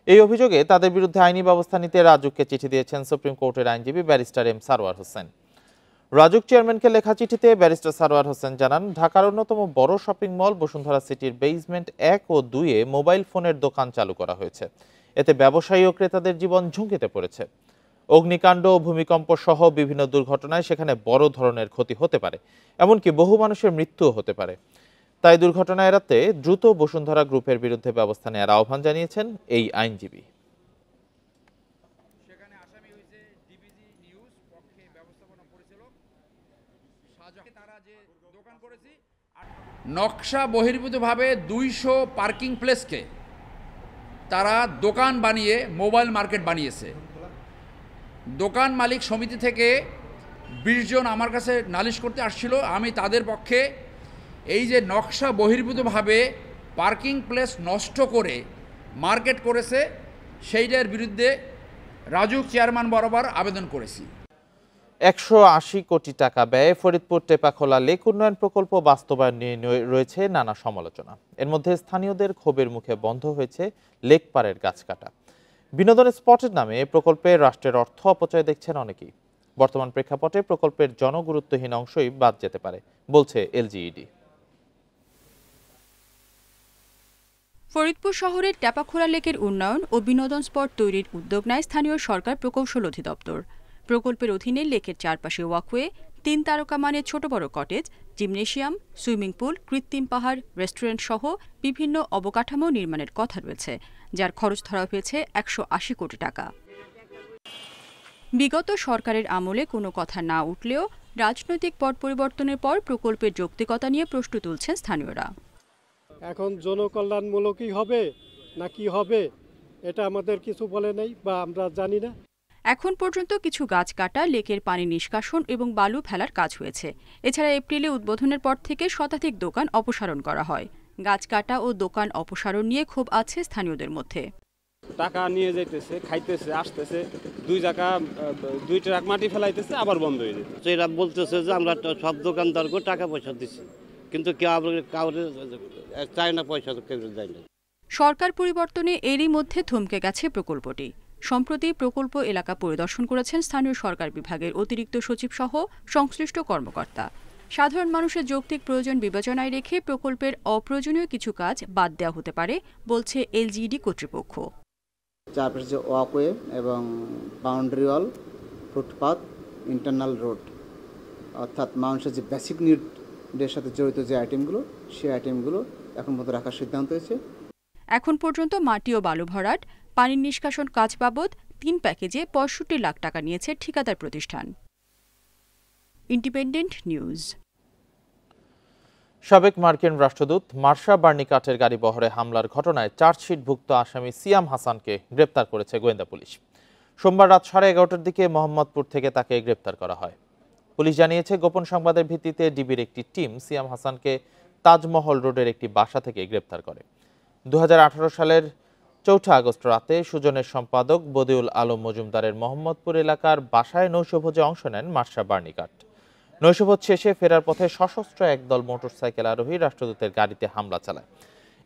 এই অভিযোগে তাদের বিরুদ্ধে আইনি ব্যবস্থা নিতে রাজুককে চিঠি দিয়েছেন সুপ্রিম কোর্টের আইনজীবী ব্যারিস্টার এম সারওয়ার হোসেন। রাজুক চেয়ারম্যানকে লেখা চিঠিতে ব্যারিস্টার সারওয়ার হোসেন জানান, ঢাকার অন্যতম বড় শপিং মল বসুন্ধরা সিটির বেসমেন্ট 1 ও 2-এ মোবাইল ফোনের দোকান চালু করা হয়েছে। এতে ব্যবসায়ী ও ক্রেতাদের জীবন ঝুঁকিতে পড়েছে। অগ্নিকাণ্ড, ভূমিকম্প সহ বিভিন্ন দুর্ঘটনায় সেখানে বড় ধরনের ক্ষতি হতে পারে, এমনকি বহু মানুষের মৃত্যুও হতে পারে। তাই দুর্ঘটনা এড়াতে দ্রুত বসুন্ধরা গ্রুপের বিরুদ্ধে ব্যবস্থা নেওয়ার আহ্বান জানিয়েছেন এই আইনজীবী। নকশা বহির্ভূতভাবে 200 পার্কিং প্লেসকে তারা দোকান বানিয়ে মোবাইল মার্কেট বানিয়েছে। দোকান মালিক সমিতি থেকে 20 জন আমার কাছে নালিশ করতে আসছিল। আমি তাদের পক্ষে এই যে নকশা বহির্ভূতভাবে পার্কিং প্লেস নষ্ট করে মার্কেট করেছে সেইটার বিরুদ্ধে রাজুক চেয়ারম্যান বরাবর আবেদন করেছি। 180 কোটি টাকা ব্যয়ে ফরিদপুর টেপাখোলা লেক উন্নয়ন প্রকল্প বাস্তবায়ন নিয়ে রয়েছে নানা সমালোচনা। এর মধ্যে স্থানীয়দের ক্ষোভের মুখে বন্ধ হয়েছে লেক পাড়ের গাছ কাটা। বিনোদন স্পটের নামে প্রকল্পে রাষ্ট্রের অর্থ অপচয় দেখছেন অনেকেই। বর্তমান প্রেক্ষাপটে প্রকল্পের জনগুরুত্বহীন অংশই বাদ যেতে পারে বলছে এলজিইডি। ফরিদপুর শহরের টেপাখোলা লেকের উন্নয়ন ও বিনোদন স্পট তৈরির উদ্যোগ নেয় স্থানীয় সরকার প্রকৌশল অধিদপ্তর। প্রকল্পের অধীনে লেকের চারপাশে ওয়াকওয়ে, 3 তারকা মানের ছোট বড় কটেজ, জিমনেশিয়াম, সুইমিং পুল, কৃত্রিম পাহাড়, রেস্টুরেন্ট সহ বিভিন্ন অবকাঠামো নির্মাণের কথা রয়েছে, যার খরচ ধরা হয়েছে 180 কোটি টাকা। বিগত সরকারের আমলে কোনো কথা না উঠলেও রাজনৈতিক পট পরিবর্তনের পর প্রকল্পের যৌক্তিকতা নিয়ে প্রশ্ন তুলছেন স্থানীয়রা। এখন জনকল্যাণমূলকই হবে না কি হবে এটা আমাদের কিছু বলে নাই বা আমরা জানি না। এখন পর্যন্ত কিছু গাছ কাটা, লেকের পানি নিষ্কাশন এবং বালু ফেলার কাজ হয়েছে। এছাড়া এপ্রিলে উদ্বোধনের পর থেকে শতাধিক দোকান অপসারণ করা হয়। গাছ কাটা ও দোকান অপসারণ নিয়ে ক্ষোভ আছে স্থানীয়দের মধ্যে। টাকা নিয়ে যাইতেছে, খাইতেছে, আসতেছে, 2 ট্রাক মাটি ফেলাইতেছে, আবার বন্ধ হয়ে যেতেছে। এরা বলতেছে যে আমরা সব দোকানদারকে টাকা পয়সা দিচ্ছি, কিন্তু কাউরে চায় না, পয়সা কেউ দেয় না। সরকার পরিবর্তনে এরই মধ্যে থমকে গেছে প্রকল্পটি। সম্প্রতি প্রকল্প এলাকা পরিদর্শন করেছেন স্থানীয় সরকার বিভাগের অতিরিক্ত সচিব সহ সংশ্লিষ্ট কর্মকর্তা। সাধারণ মানুষের যৌক্তিক প্রয়োজন বিবেচনায় রেখে প্রকল্পের অপ্রয়োজনীয় কিছু কাজ বাদ দেওয়া হতে পারে বলছে এলজিইডি কর্তৃপক্ষ। চারপাশে যে ওয়াকওয়ে এবং boundary wall, footpath, internal road, অর্থাৎ মানুষের যে বেসিক নিডের সাথে জড়িত যে আইটেমগুলো, সেই আইটেমগুলো এখন পর্যন্ত রাখার সিদ্ধান্ত হয়েছে। এখন পর্যন্ত মাটি ও বালু ভরাট, পানির নিষ্কাশন কাজ বাবদ 3 প্যাকেজে 65 লাখ টাকা নিয়েছে ঠিকাদার প্রতিষ্ঠান। Independent news. সাবেক মার্কিন রাষ্ট্রদূত মার্শা বার্নিকাটের গাড়ি বহরে হামলার ঘটনায় চার্জশিটভুক্ত আসামি সিয়াম হাসানকে গ্রেপ্তার করেছে গোয়েন্দা পুলিশ। সোমবার রাত 11:30টার দিকে মোহাম্মদপুর থেকে তাকে গ্রেপ্তার করা হয়। পুলিশ জানিয়েছে, গোপন সংবাদের ভিত্তিতে ডিবির একটি টিম সিয়াম হাসানকে তাজমহল রোডের একটি বাসা থেকে গ্রেপ্তার করে। 2018 সালের 4 আগস্ট রাতে সুজনের সম্পাদক বদিউল আলম মজুমদারের মোহাম্মদপুর এলাকার বাসায় নৈশভোজে অংশ নেন মার্শা বার্নিকাট। নৈশভোজ শেষে ফেরার পথে সশস্ত্র একদল মোটরসাইকেল আরোহী রাষ্ট্রদূতের গাড়িতে হামলা চালায়।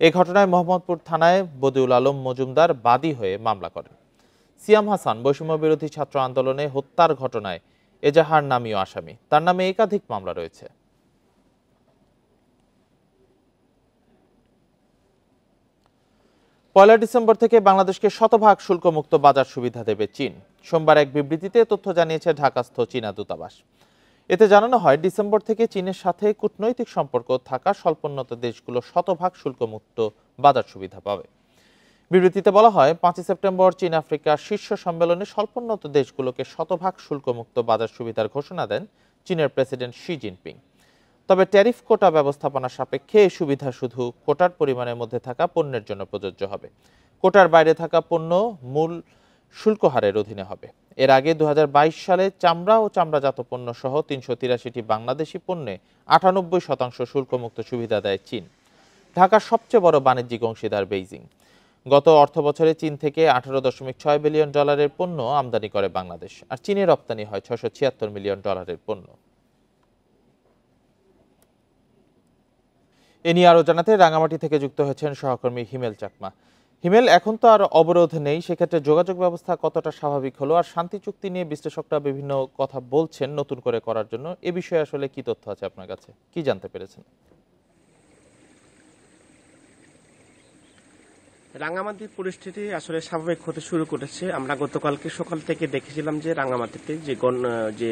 এই ঘটনায় মোহাম্মদপুর থানায় বদিউল আলম মজুমদার বাদী হয়ে মামলা করেন। সিয়াম হাসান বৈষম্য বিরোধী ছাত্র আন্দোলনে হত্যার ঘটনায় এজাহার নামীয় আসামি। তার নামে একাধিক মামলা রয়েছে। পয়লা ডিসেম্বর থেকে বাংলাদেশকে শতভাগ শুল্কমুক্ত বাজার সুবিধা দেবে চীন। সোমবার এক বিবৃতিতে তথ্য জানিয়েছে ঢাকাস্থ চীনা দূতাবাস। এতে জানানো হয়, ডিসেম্বর থেকে চীনের সাথে কূটনৈতিক সম্পর্ক থাকা স্বল্পোন্নত দেশগুলো শতভাগ শুল্কমুক্ত বাজার সুবিধা পাবে। বিবৃতিতে বলা হয়, 5 সেপ্টেম্বর চীন আফ্রিকার শীর্ষ সম্মেলনে স্বল্পোন্নত দেশগুলোকে শতভাগ শুল্কমুক্ত বাজার সুবিধার ঘোষণা দেন চীনের প্রেসিডেন্ট শি জিনপিং। তবে ট্যারিফ কোটা ব্যবস্থাপনা সাপেক্ষে এই সুবিধা শুধু কোটার পরিমাণের মধ্যে থাকা পণ্যের জন্য প্রযোজ্য হবে। কোটার বাইরে থাকা পণ্য মূল শুল্ক হারের অধীনে হবে। এর আগে 2022 সালে চামড়া ও চামড়াজাত পণ্য সহ 383টি বাংলাদেশি পণ্যে 98% শুল্কমুক্ত সুবিধা দেয় চীন। ঢাকার সবচেয়ে বড় বাণিজ্যিক অংশীদার বেইজিং। গত অর্থবছরে চীন থেকে $18.6 বিলিয়ন পণ্য আমদানি করে বাংলাদেশ, আর চীনে রপ্তানি হয় $676 মিলিয়ন পণ্য। এ নিয়ে আরো জানাতে রাঙামাটি থেকে যুক্ত হয়েছেন সহকর্মী হিমেল চাকমা। হিমেল, এখন তো আর অবরোধ নেই, সেক্ষেত্রে যোগাযোগ ব্যবস্থা কতটা স্বাভাবিক হলো? আর শান্তি চুক্তি নিয়ে বিশ্লেষকরা বিভিন্ন কথা বলছেন নতুন করে করার জন্য, এ বিষয়ে আসলে কি তথ্য আছে আপনার কাছে, কি জানতে পেরেছেন? রাঙামাটির পরিস্থিতি আসলে স্বাভাবিক হতে শুরু করেছে। আমরা গতকালকে সকাল থেকে দেখেছিলাম যে রাঙামাটিতে যে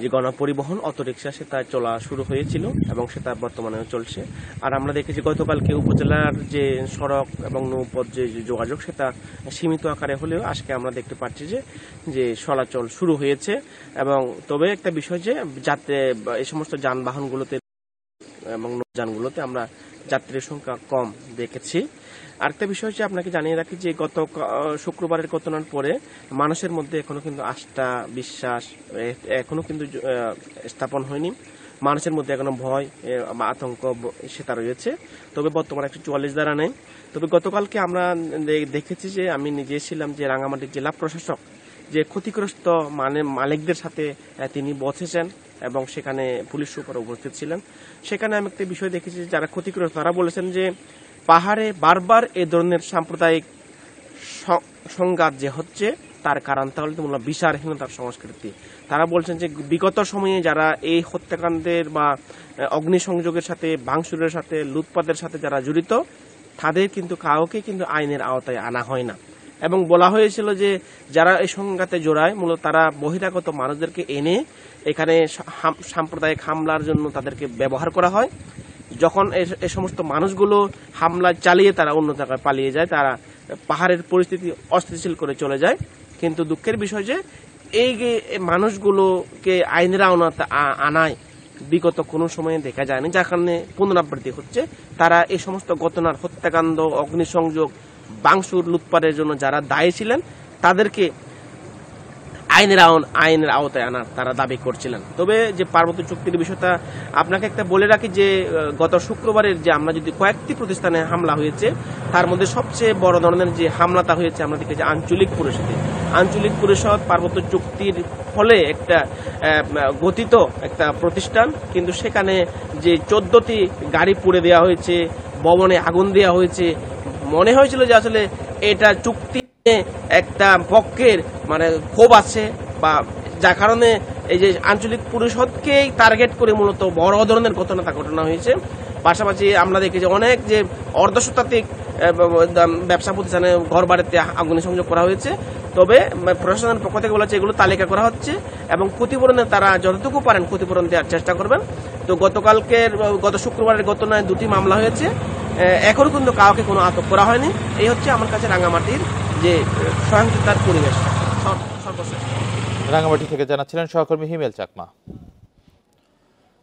যে গণপরিবহন অটোরিকশা সেটা চলা শুরু হয়েছিল এবং সেটা বর্তমানে চলছে। আর আমরা দেখেছি গতকালকে উপজেলার যে সড়ক এবং নৌপথ যে যোগাযোগ সেটা সীমিত আকারে হলেও আজকে আমরা দেখতে পাচ্ছি যে চলাচল শুরু হয়েছে। এবং তবে একটা বিষয় যে যাতে এই সমস্ত যানবাহনগুলোতে এবং যানগুলোতে আমরা যাত্রীর সংখ্যা কম দেখেছি। আরেকটা বিষয় হচ্ছে আপনাকে জানিয়ে রাখি যে গত শুক্রবারের ঘটনার পরে মানুষের মধ্যে এখনো কিন্তু আস্থা বিশ্বাস এখনো কিন্তু স্থাপন হয়নি। মানুষের মধ্যে এখনো ভয় বা আতঙ্ক সেটা রয়েছে। তবে বর্তমানে 144 ধারা নেই। তবে গতকালকে আমরা দেখেছি যে আমি নিজে ছিলাম যে রাঙ্গামাটির জেলা প্রশাসক যে ক্ষতিগ্রস্ত মালিকদের সাথে তিনি বসেছেন এবং সেখানে পুলিশ সুপার উপস্থিত ছিলেন। সেখানে আমি একটা বিষয় দেখেছি যারা ক্ষতিগ্রস্ত তারা বলেছেন যে পাহাড়ে বারবার এই ধরনের সাম্প্রদায়িক সংঘাত যে হচ্ছে তার কারণ তাহলে মূলত বিচারহীনতার সংস্কৃতি। তারা বলছেন যে বিগত সময়ে যারা এই হত্যাকাণ্ডের বা অগ্নিসংযোগের সাথে ভাঙচুরের সাথে লুটপাটের সাথে যারা জড়িত তাদের কিন্তু কাউকে কিন্তু আইনের আওতায় আনা হয় না। এবং বলা হয়েছিল যে যারা এই সংঘাতে জড়ায় মূলত তারা বহিরাগত মানুষদেরকে এনে এখানে সাম্প্রদায়িক হামলার জন্য তাদেরকে ব্যবহার করা হয়। যখন এই সমস্ত মানুষগুলো হামলা চালিয়ে তারা অন্য জায়গায় পালিয়ে যায়, তারা পাহাড়ের পরিস্থিতি অস্থিতিশীল করে চলে যায়। কিন্তু দুঃখের বিষয় যে এই মানুষগুলোকে আইনের আওতাতে আনায় বিগত কোনো সময়ে দেখা যায়নি, যার কারণে পুনরাবৃত্তি হচ্ছে। তারা এই সমস্ত ঘটনার হত্যাকাণ্ড অগ্নিসংযোগ ভাঙচুর লুটপাটের জন্য যারা দায়ী ছিলেন তাদেরকে আইনের আওতায় আনার তারা দাবি করছিলেন। তবে যে পার্বত্য চুক্তির বিষয়টা আপনাকে একটা বলে রাখি যে গত শুক্রবারের যে আমরা যদি কয়েকটি প্রতিষ্ঠানে হামলা হয়েছে তার মধ্যে সবচেয়ে বড় ধরনের যে হামলাটা হয়েছে আমরা দেখেছি আঞ্চলিক পরিষদ পার্বত্য চুক্তির ফলে একটা গঠিত একটা প্রতিষ্ঠান, কিন্তু সেখানে যে 14টি গাড়ি পুড়ে দেওয়া হয়েছে, ভবনে আগুন দেওয়া হয়েছে, মনে হয়েছিল যে আসলে এটা চুক্তি একটা পক্ষের মানে ক্ষোভ আছে বা যার কারণে এই যে আঞ্চলিক পরিষদকেই টার্গেট করে মূলত বড় ধরনের ঘটনা হয়েছে। পাশাপাশি আমরা দেখেছি অনেক যে অর্ধশতাধিক ব্যবসা প্রতিষ্ঠানে ঘর বাড়িতে অগ্নিসংযোগ করা হয়েছে। তবে প্রশাসনের পক্ষ থেকে বলা হচ্ছে এগুলো তালিকা করা হচ্ছে এবং ক্ষতিপূরণে তারা যতটুকু পারেন ক্ষতিপূরণ দেওয়ার চেষ্টা করবেন। তো গত শুক্রবারের ঘটনায় 2টি মামলা হয়েছে, এখনো কিন্তু কাউকে কোনো আটক করা হয়নি। এই হচ্ছে আমার কাছে রাঙ্গামাটির যে সহিংসতার পরিবেশ। রাঙ্গামাটি থেকে জানাচ্ছিলেন সহকর্মী হিমেল চাকমা।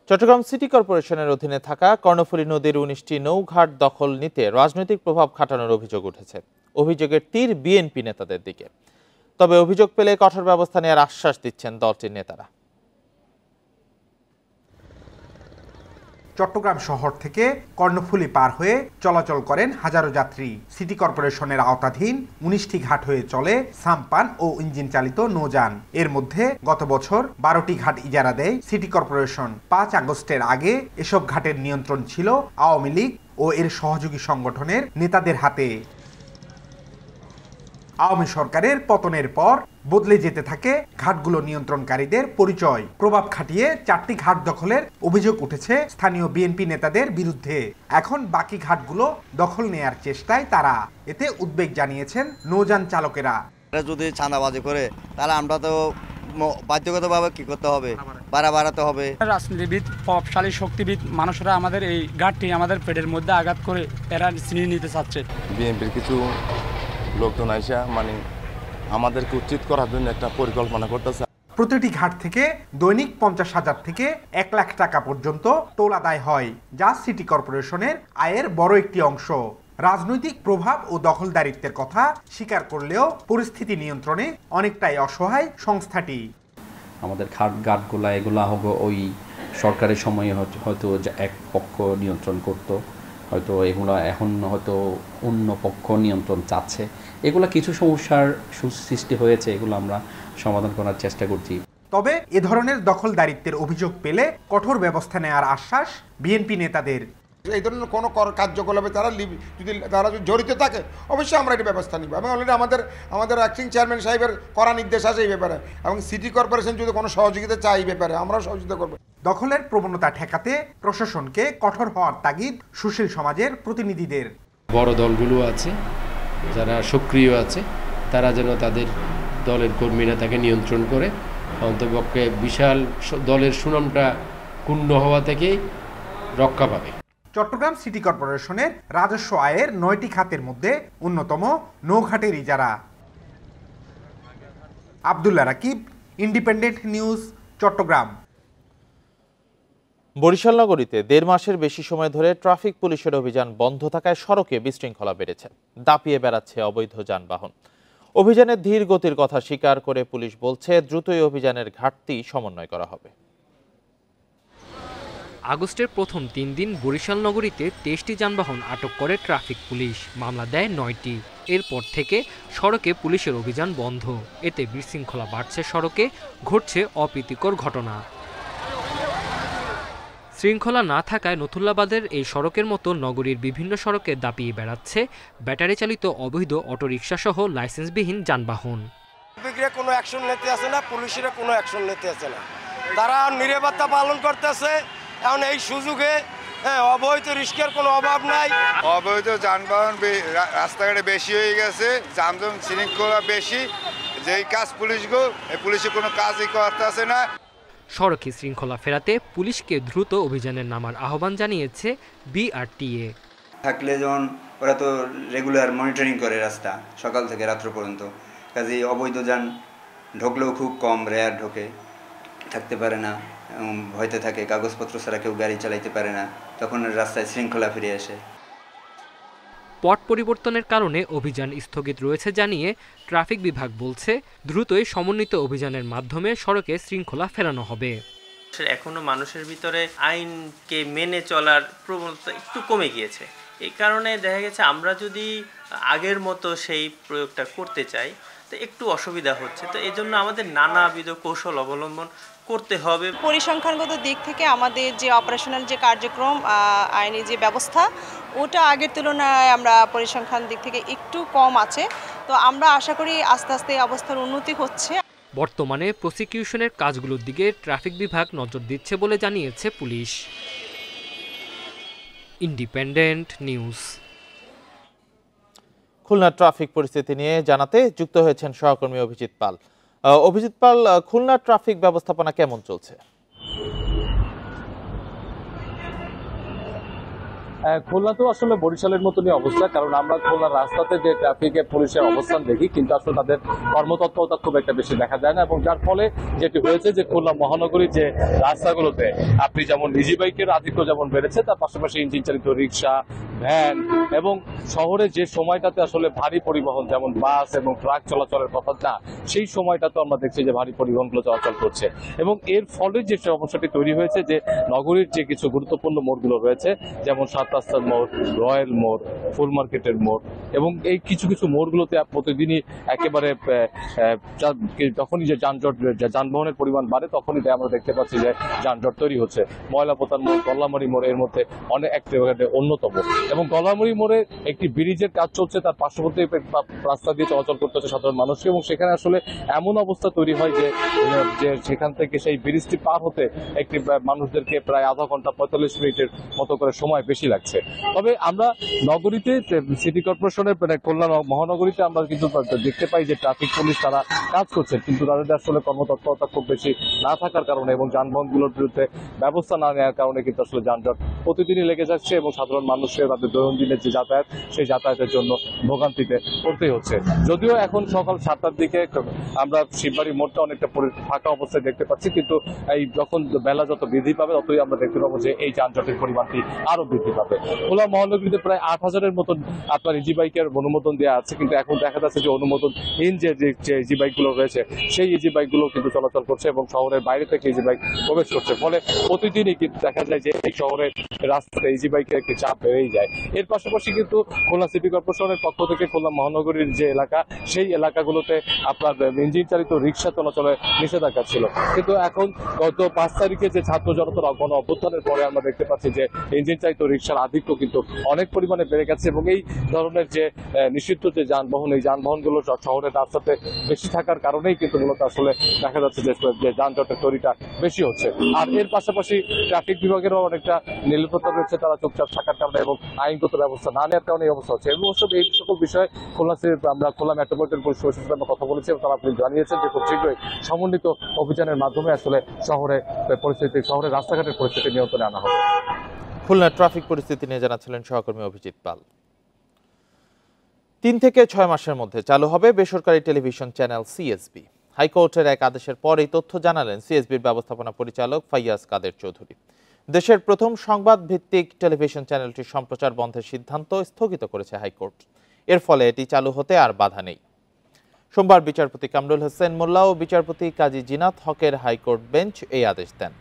চট্টগ্রাম সিটি কর্পোরেশনের অধীনে থাকা কর্ণফুলী নদীর 19টি নৌঘাট দখল নিতে রাজনৈতিক প্রভাব খাটানোর অভিযোগ উঠেছে। অভিযোগের তীর বিএনপি নেতাদের দিকে। তবে অভিযোগ পেলে কঠোর ব্যবস্থা নেওয়ার আশ্বাস দিচ্ছেন দলটির নেতারা। চট্টগ্রাম শহর থেকে কর্ণফুলী পার হয়ে চলাচল করেন হাজারো যাত্রী। সিটি কর্পোরেশনের আওতাধীন 19টি ঘাট হয়ে চলে সাম্পান ও ইঞ্জিন চালিত নৌযান। এর মধ্যে গত বছর 12টি ঘাট ইজারা দেয় সিটি কর্পোরেশন। 5 আগস্টের আগে এসব ঘাটের নিয়ন্ত্রণ ছিল আওয়ামী লীগ ও এর সহযোগী সংগঠনের নেতাদের হাতে। আওয়ামী সরকারের পতনের পর বদলে যেতে থাকে ঘাটগুলো নিয়ন্ত্রণকারীদের পরিচয়। প্রভাব খাটিয়ে 4টি ঘাট দখলের অভিযোগ উঠেছে স্থানীয় বিএনপি নেতাদের বিরুদ্ধে। এখন বাকি ঘাটগুলো দখল নেয়ার চেষ্টায় তারা। এতে উদ্বেগ জানিয়েছেন নৌযান চালকেরা। যদি চাঁদাবাজি করে তাহলে আমরা তো বাধ্যগতভাবে কি করতে হবে, ভাড়া বাড়াতে হবে। রাজনীতিবিদ, প্রভাবশালী শক্তিবিদ মানুষরা আমাদের এই ঘাটটি আমাদের পেটের মধ্যে আঘাত করে এরা ছিনিয়ে নিতে চাচ্ছে। বিএনপির কিছু লোকজন আইসা মানে আমাদেরকে উচিত করার জন্য একটা পরিকল্পনা করতেছে। প্রতিটি ঘাট থেকে দৈনিক 50,000 থেকে 1 লাখ টাকা পর্যন্ত টোল আদায় হয়, যা সিটি কর্পোরেশনের আয়ের বড় একটি অংশ। রাজনৈতিক প্রভাব ও দখলদারিত্বের কথা স্বীকার করলেও পরিস্থিতি নিয়ন্ত্রণে অনেকটাই অসহায় সংস্থাটি। আমাদের ঘাটগুলা এগুলা হবে ওই সরকারের সময়ে হয়তো এক পক্ষ নিয়ন্ত্রণ করত, হয়তো এগুলো এখন হয়তো অন্য পক্ষ নিয়ন্ত্রণ চাচ্ছে। এগুলো কিছু সমস্যার সৃষ্টি হয়েছে, এগুলো আমরা সমাধান করার চেষ্টা করছি। তবে এ ধরনের দখলদারিত্বের অভিযোগ পেলে কঠোর ব্যবস্থা নেওয়ার আশ্বাস বিএনপি নেতাদের। এই ধরনের কোনো কার্যকলাপে তারা যদি জড়িত থাকে অবশ্যই আমরা এটি ব্যবস্থা নিব এবং অলরেডি আমাদের অ্যাক্টিং চেয়ারম্যান সাহেবের কড়া নির্দেশ আছে এই ব্যাপারে এবং সিটি কর্পোরেশন যদি কোনো সহযোগিতা চায় এই ব্যাপারে আমরাও সহযোগিতা করব। দখলের প্রবণতা ঠেকাতে প্রশাসনকে কঠোর হওয়ার তাগিদ সুশীল সমাজের প্রতিনিধিদের। বড় দলগুলো আছে যারা সক্রিয় আছে তারা যেন তাদের দলের কর্মীরা তাকে নিয়ন্ত্রণ করে অন্ততপক্ষে বিশাল দলের সুনামটা ক্ষুণ্ণ হওয়া থেকে রক্ষা পাবে। চট্টগ্রাম সিটি কর্পোরেশনের রাজস্ব আয়ের 9টি খাতের মধ্যে অন্যতম নৌঘাটের ইজারা। Abdullah Rakib, independent news, Chattogram. বরিশাল নগরীতে 1.5 মাসের বেশি সময় ধরে ট্রাফিক পুলিশের অভিযান বন্ধ থাকায় সড়কে বিশৃঙ্খলা বেড়েছে, দাপিয়ে বেড়াচ্ছে অবৈধ যানবাহন। অভিযানের ধীর গতির কথা স্বীকার করে পুলিশ বলছে দ্রুতই অভিযানের ঘাটতি সমন্বয় করা হবে। আগস্টের প্রথম 3 দিন বরিশাল নগরীতে 23টি যানবাহন আটক করে ট্রাফিক পুলিশ, মামলা দেয় 9টি। এরপর থেকে সড়কে পুলিশের অভিযান বন্ধ, এতে বিশৃঙ্খলা বাড়ছে, সড়কে ঘটছে অপ্রীতিকর ঘটনা। শৃঙ্খলা না থাকায় নথুল্লাবাদের এই সড়কের মতো নগরীর বিভিন্ন সড়কে দাপিয়ে বেড়াচ্ছে ব্যাটারি চালিত অবৈধ অটোরিকশা সহ লাইসেন্সবিহীন যানবাহন। কোনো অ্যাকশন নিতে আসে না, পুলিশের কোনো অ্যাকশন নিতে আসে না, তারা নিরাপত্তা পালন করতেছে। এখন এই সুযোগে অবৈধ রিস্কের কোনো অভাব নাই। অবৈধ যানবাহন রাস্তাঘাটে বেশি হয়ে গেছে, যানজট শৃঙ্খলা বেশি, যেই কাজ পুলিশে কোনো কাজই করতেছে না। সড়কে শৃঙ্খলা ফেরাতে পুলিশকে দ্রুত অভিযানের নামার আহ্বান জানিয়েছে বিআরটিএ। থাকলে যেমন ওরা তো রেগুলার মনিটরিং করে রাস্তা সকাল থেকে রাত্র পর্যন্ত, কাজেই অবৈধ যান ঢুকলেও খুব কম, রেয়ার ঢোকে, থাকতে পারে না, ভয়তে থাকে, কাগজপত্র ছাড়া কেউ গাড়ি চালাইতে পারে না, তখন রাস্তায় শৃঙ্খলা ফিরে আসে। পট পরিবর্তনের কারণে অভিযান স্থগিত রয়েছে জানিয়ে ট্রাফিক বিভাগ বলছে দ্রুতই সমন্বিত অভিযানের মাধ্যমে সড়কে শৃঙ্খলা ফেরানো হবে। এখনো মানুষের ভিতরে আইনকে মেনে চলার প্রবণতা একটু কমে গিয়েছে, এই কারণে দেখা গেছে আমরা যদি আগের মতো সেই প্রয়োগটা করতে চাই তো একটু অসুবিধা হচ্ছে। তো এই জন্য আমাদের নানাবিধ কৌশল অবলম্বন করতে হবে। পরিসংখ্যানগত দিক থেকে আমাদের যে অপারেশনাল যে কার্যক্রম, আইনি যে ব্যবস্থা, ওটা আগের তুলনায় আমরা পরিসংখ্যান দিক থেকে একটু কম আছে। তো আমরা আশা করি আস্তে আস্তে এই অবস্থার উন্নতি হচ্ছে। বর্তমানে প্রসিকিউশনের কাজগুলোর দিকে ট্রাফিক বিভাগ নজর দিচ্ছে বলে জানিয়েছে police. Independent news. Khulna traffic পরিস্থিতি নিয়ে জানাতে যুক্ত হয়েছেন সহকর্মী অভিজিৎ পাল। অভিজিৎ পাল, খুলনা ট্রাফিক ব্যবস্থাপনা কেমন চলছে? খুলনাতেও আসলে বরিশালের মতনই অবস্থা, কারণ আমরা খুলনার রাস্তাতে যে ট্রাফিকের পুলিশের অবস্থান দেখি, কিন্তু আসলে তাদের কর্মতৎপরতা খুব একটা বেশি দেখা যায় না, এবং যার ফলে যেটি হয়েছে যে খুলনা মহানগরীর যে রাস্তাগুলোতে আপনি যেমন নিজি বাইকের আধিক্য যেমন বেড়েছে, তার পাশাপাশি ইঞ্জিন চালিত রিক্সা, ভ্যান, এবং শহরে যে সময়টাতে আসলে ভারী পরিবহন যেমন বাস এবং ট্রাক চলাচলের কথা না, সেই সময়টাতে আমরা দেখছি যে ভারী পরিবহনগুলো চলাচল করছে, এবং এর ফলে যে সমস্যাটি তৈরি হয়েছে যে নগরীর যে কিছু গুরুত্বপূর্ণ মোড়গুলো রয়েছে, যেমন রাস্তার মোড়, রয়্যাল মোড়, ফুল মার্কেটের মোড়, এবং এই কিছু কিছু মোড়গুলোতে প্রতিদিনই একেবারে যখনই যে যানবাহনের পরিমাণ বাড়ে তখনই আমরা দেখতে পাচ্ছি যে যানজট তৈরি হচ্ছে। ময়লাপোতার মোড়, গল্লামারি মোড় এর মধ্যে অন্যতম, এবং গল্লামারি মোড়ে একটি ব্রিজের কাজ চলছে, তার পার্শ্ববর্তী রাস্তা দিয়ে চলাচল করতে হচ্ছে সাধারণ মানুষকে, এবং সেখানে আসলে এমন অবস্থা তৈরি হয় যে সেখান থেকে সেই ব্রিজটি পার হতে একটি মানুষদেরকে প্রায় আধা ঘন্টা 45 মিনিটের মতো করে সময় বেশি লাগছে। তবে আমরা নগরীতে সিটি কর্পোরেশনের খুলনা মহানগরীতে আমরা কিন্তু দেখতে পাই যে ট্রাফিক পুলিশ তারা কাজ করছে, কিন্তু তাদের আসলে কর্মতৎপরতা খুব বেশি না থাকার কারণে এবং যানবাহনগুলোর বিরুদ্ধে ব্যবস্থা না নেওয়ার কারণে কিন্তু আসলে যানজট প্রতিদিনই লেগে যাচ্ছে, এবং সাধারণ মানুষের তাদের দৈনন্দিনের যে যাতায়াত, সেই যাতায়াতের জন্য ভোগান্তিতে পড়তেই হচ্ছে। যদিও এখন সকাল 7টার দিকে আমরা শিববাড়ি মোড়টা অনেকটা ফাঁকা অবস্থায় দেখতে পাচ্ছি, কিন্তু এই যখন বেলা যত বৃদ্ধি পাবে ততই আমরা দেখতে পাবো যে এই যানজটের পরিমাণটি আরো বৃদ্ধি পাবে। খুলনা মহানগরীতে প্রায় 8,000-এর মতন আপনার ইজি বাইকের অনুমোদন দেওয়া আছে, কিন্তু এখন দেখা যাচ্ছে যে অনুমোদনহীন যে ইজি বাইকগুলো রয়েছে সেই ইজি বাইকগুলো কিন্তু চলাচল করছে, এবং শহরের বাইরে থেকে ইজি বাইক প্রবেশ করছে, ফলে প্রতিদিনই কিন্তু দেখা যায় যে এই শহরের রাস্তাতে ইজি বাইকের একটি চাপ বেড়েই যায়। এর পাশাপাশি কিন্তু খুলনা সিটি কর্পোরেশনের পক্ষ থেকে খুলনা মহানগরীর যে এলাকা, সেই এলাকাগুলোতে আপনার ইঞ্জিন চালিত রিক্সা চলাচলে নিষেধাজ্ঞা ছিল, কিন্তু এখন গত 5 তারিখে যে ছাত্র জনতার গণ অভ্যুত্থানের পরে আমরা দেখতে পাচ্ছি যে ইঞ্জিন চালিত রিক্সার আধিক্য কিন্তু অনেক পরিমাণে বেড়ে গেছে এবং এই ধরনের যে নিষিদ্ধ যে যানবাহন, এই যানবাহনগুলো শহরের রাস্তাতে বেশি থাকার কারণেই কিন্তু মূলত আসলে দেখা যাচ্ছে যে যানজটের তৈরিটা বেশি হচ্ছে। আর এর পাশাপাশি ট্রাফিক বিভাগেরও অনেকটা নির্লিপ্ততা রয়েছে, তারা চুপচাপ থাকার কারণে এবং আইনগত ব্যবস্থা না নেওয়ার কারণে এই অবস্থা হচ্ছে। এবং এই সকল বিষয়ে আমরা খুলনা মেট্রোপলিটন পুলিশ প্রশাসনের সাথে কথা বলেছি এবং তারা আপনি জানিয়েছেন যে খুব শীঘ্রই সমন্বিত অভিযানের মাধ্যমে আসলে শহরের রাস্তাঘাটের পরিস্থিতি নিয়ন্ত্রণে আনা হবে। খুলনার ট্রাফিক পরিস্থিতি নিয়ে জানাচ্ছিলেন সহকর্মী অভিজিৎ পাল। 3 থেকে 6 মাসের মধ্যে চালু হবে বেসরকারি টেলিভিশন চ্যানেল সিএসবি। হাইকোর্টের এক আদেশের পর এই তথ্য জানালেন সিএসবির ব্যবস্থাপনা পরিচালক ফাইয়াজ কাদের চৌধুরী। দেশের প্রথম সংবাদ ভিত্তিক টেলিভিশন চ্যানেলটির সম্প্রচার বন্ধের সিদ্ধান্ত স্থগিত করেছে হাইকোর্ট। এর ফলে এটি চালু হতে আর বাধা নেই। সোমবার বিচারপতি কামরুল হোসেন মোল্লা ও বিচারপতি কাজী জিনাত হকের হাইকোর্ট বেঞ্চ এই আদেশ দেন।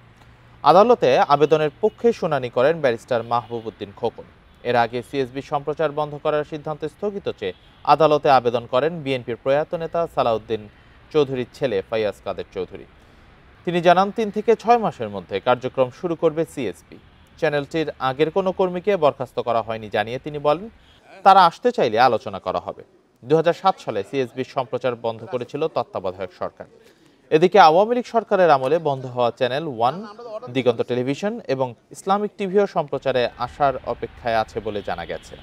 আদালতে আবেদনের পক্ষে শুনানি করেন ব্যারিস্টার মাহবুব উদ্দিন খোকন। এর আগে সিএসবি সম্প্রচার বন্ধ করার সিদ্ধান্ত স্থগিত চেয়ে আদালতে আবেদন করেন বিএনপির প্রয়াত নেতা সালাউদ্দিন চৌধুরীর ছেলে ফাইয়াজ কাদের চৌধুরী। তিনি জানান 3 থেকে 6 মাসের মধ্যে কার্যক্রম শুরু করবে সিএসবি। চ্যানেলটির আগের কোনো কর্মীকে বরখাস্ত করা হয়নি জানিয়ে তিনি বলেন, তারা আসতে চাইলে আলোচনা করা হবে। 2007 সালে সিএসবির সম্প্রচার বন্ধ করেছিল তত্ত্বাবধায়ক সরকার। এদিকে আওয়ামী লীগ সরকারের আমলে বন্ধ হওয়া চ্যানেল 1, দিগন্ত টেলিভিশন এবং ইসলামিক টিভিও সম্প্রচারে আসার অপেক্ষায় আছে বলে জানা গেছে।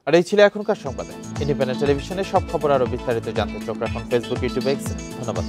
আর এই ছিল এখনকার সংবাদে। ইন্ডিপেন্ডেন্ট টেলিভিশনের সব খবর আরো বিস্তারিত জানতে চোখ রাখুন ফেসবুক, ইউটিউব, এক্স। ধন্যবাদ।